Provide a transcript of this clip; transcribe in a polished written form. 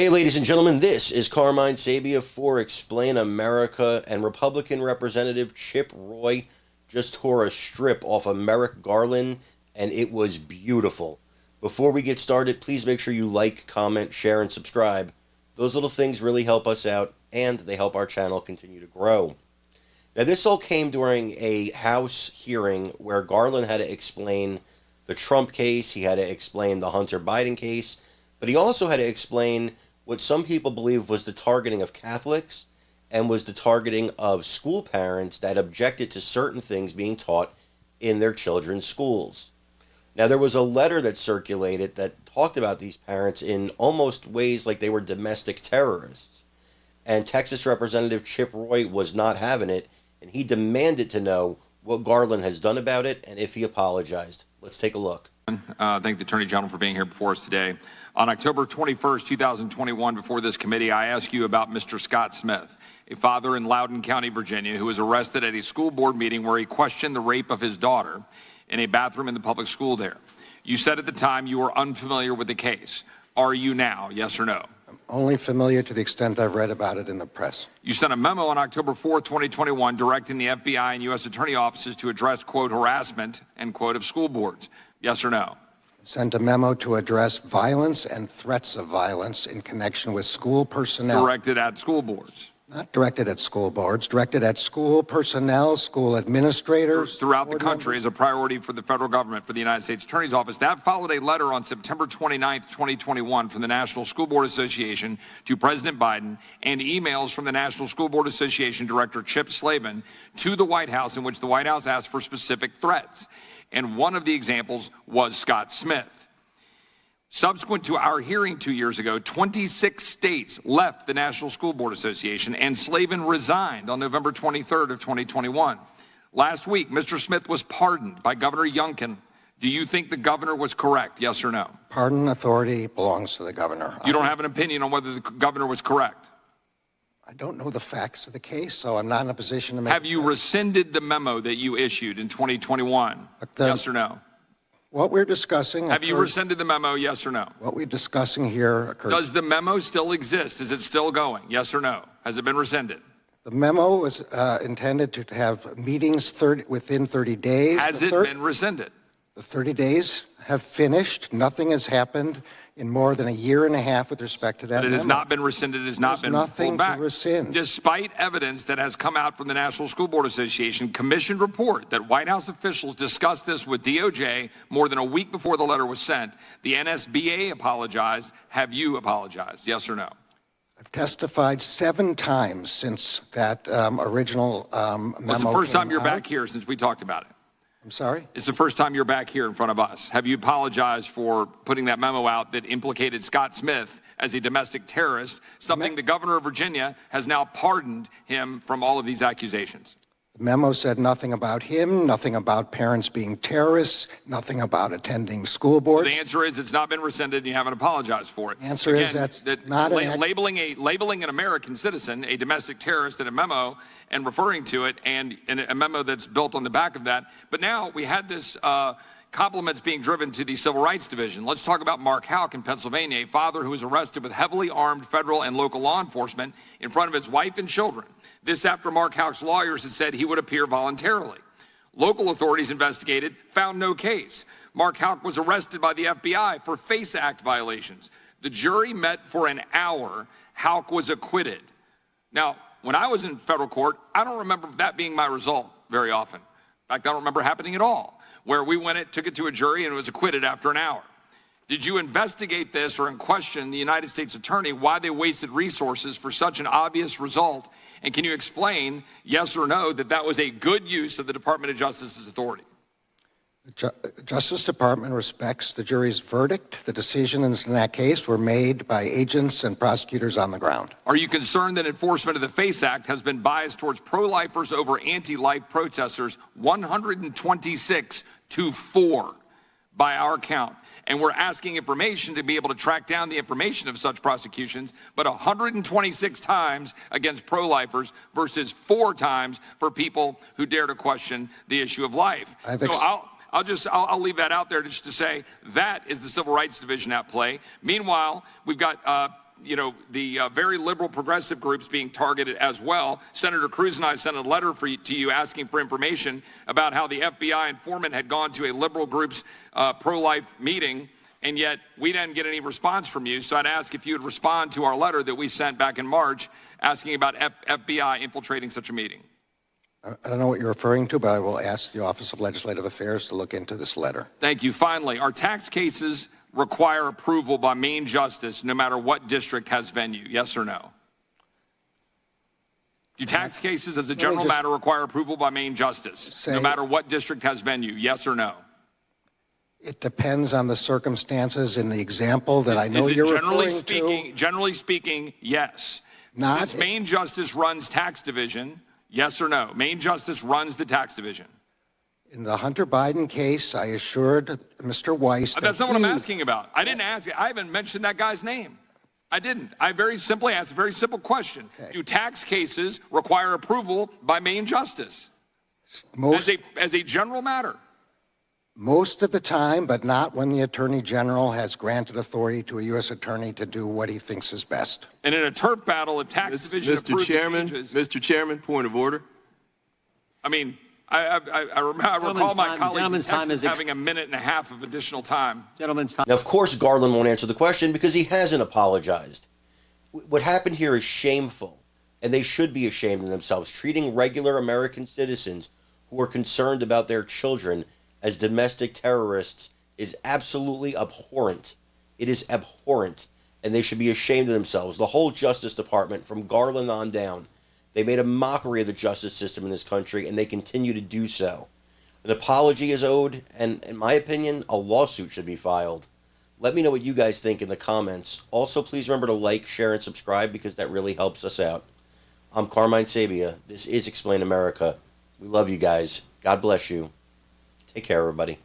Hey, ladies and gentlemen, this is Carmine Sabia for Explain America, and Republican Representative Chip Roy just tore a strip off of Merrick, Garland, and it was beautiful. Before we get started, please make sure you like, comment, share, and subscribe. Those little things really help us out, and they help our channel continue to grow. Now, this all came during a House hearing where Garland had to explain the Trump case, he had to explain the Hunter Biden case, but he also had to explain what some people believe was the targeting of Catholics and was the targeting of school parents that objected to certain things being taught in their children's schools. Now, there was a letter that circulated that talked about these parents in almost ways like they were domestic terrorists. And Texas Representative Chip Roy was not having it, and he demanded to know what Garland has done about it and if he apologized. Let's take a look. Thank the Attorney General for being here before us today. On October 21st, 2021, before this committee, I asked you about Mr. Scott Smith, a father in Loudoun County, Virginia, who was arrested at a school board meeting where he questioned the rape of his daughter in a bathroom in the public school there. You said at the time you were unfamiliar with the case. Are you now, yes or no? I'm only familiar to the extent I've read about it in the press. You sent a memo on October 4th, 2021, directing the FBI and U.S. Attorney offices to address, quote, harassment, end quote, of school boards. Yes or no? Sent a memo to address violence and threats of violence in connection with school personnel. Directed at school boards. Not directed at school boards, directed at school personnel, school administrators. Throughout the country as a priority for the federal government, for the United States Attorney's Office. That followed a letter on September 29th, 2021 from the National School Board Association to President Biden and emails from the National School Board Association Director Chip Slavin to the White House in which the White House asked for specific threats. And one of the examples was Scott Smith. Subsequent to our hearing 2 years ago, 26 states left the National School Board Association, and Slavin resigned on November 23rd of 2021. Last week, Mr. Smith was pardoned by Governor Youngkin. Do you think the governor was correct, yes or no? Pardon authority belongs to the governor. You don't have an opinion on whether the governor was correct? I don't know the facts of the case, so I'm not in a position to make... Have you rescinded the memo that you issued in 2021, yes or no? What we're discussing... Have you rescinded the memo, yes or no? What we're discussing here occurs... Does the memo still exist? Is it still going, yes or no? Has it been rescinded? The memo was intended to have meetings within 30 days. Has it been rescinded? The 30 days have finished. Nothing has happened in more than a year and a half with respect to that But it memo. has not been rescinded. It has not been nothing pulled back. To rescind. Despite evidence that has come out from the National School Board Association commissioned report that White House officials discussed this with DOJ more than a week before the letter was sent, the NSBA apologized. Have you apologized? Yes or no? I've testified 7 times since that original memo. Well, it's the first time you're back here since we talked about it. I'm sorry? It's the first time you're back here in front of us. Have you apologized for putting that memo out that implicated Scott Smith as a domestic terrorist, something the governor of Virginia has now pardoned him from all of these accusations? The memo said nothing about him, nothing about parents being terrorists, nothing about attending school boards. So the answer is it's not been rescinded and you haven't apologized for it. The answer is that's not labeling an American citizen a domestic terrorist in a memo and referring to it and a memo that's built on the back of that. But now we had this compliments being driven to the Civil Rights Division. Let's talk about Mark Houck in Pennsylvania, a father who was arrested with heavily armed federal and local law enforcement in front of his wife and children. This after Mark Houck's lawyers had said he would appear voluntarily. Local authorities investigated, found no case. Mark Houck was arrested by the FBI for FACE Act violations. The jury met for an hour. Houck was acquitted. Now, when I was in federal court, I don't remember that being my result very often. In fact, I don't remember happening at all, where we took it to a jury and it was acquitted after an hour. Did you investigate this or question the United States Attorney why they wasted resources for such an obvious result? And can you explain, yes or no, that that was a good use of the Department of Justice's authority? The Justice Department respects the jury's verdict. The decisions in that case were made by agents and prosecutors on the ground. Are you concerned that enforcement of the FACE Act has been biased towards pro-lifers over anti-life protesters, 126-4 by our count? And we're asking information to be able to track down the information of such prosecutions, but 126 times against pro-lifers versus 4 times for people who dare to question the issue of life. I'll leave that out there just to say that is the Civil Rights Division at play. Meanwhile, we've got the very liberal progressive groups being targeted as well. Senator Cruz and I sent a letter to you asking for information about how the FBI informant had gone to a liberal group's pro-life meeting, and yet we didn't get any response from you. So I'd ask if you would respond to our letter that we sent back in March asking about FBI infiltrating such a meeting. I don't know what you're referring to, but I will ask the Office of Legislative Affairs to look into this letter. Thank you. Finally, our tax cases require approval by Maine Justice no matter what district has venue? Yes or no? Do tax cases as a general matter require approval by Maine Justice no matter what district has venue? Yes or no? It depends on the circumstances in the example that I know you're referring to. Generally speaking, yes. Since Maine Justice runs tax division, yes or no? Maine Justice runs the tax division. In the Hunter Biden case, I assured Mr. Weiss that that's not what I'm asking about. I didn't ask. I haven't mentioned that guy's name. I didn't. I very simply asked a very simple question. Okay. Do tax cases require approval by Maine Justice as a general matter? Most of the time, but not when the Attorney General has granted authority to a U.S. attorney to do what he thinks is best. And in a turf battle, if tax division Mr. Chairman, point of order. I mean, I recall my colleague in Texas having a minute and a half of additional time. Gentlemen's time. Now, of course, Garland won't answer the question because he hasn't apologized. What happened here is shameful, and they should be ashamed of themselves. Treating regular American citizens who are concerned about their children as domestic terrorists is absolutely abhorrent. It is abhorrent, and they should be ashamed of themselves. The whole Justice Department, from Garland on down, they made a mockery of the justice system in this country, and they continue to do so. An apology is owed, and in my opinion, a lawsuit should be filed. Let me know what you guys think in the comments. Also, please remember to like, share, and subscribe because that really helps us out. I'm Carmine Sabia. This is Explain America. We love you guys. God bless you. Take care, everybody.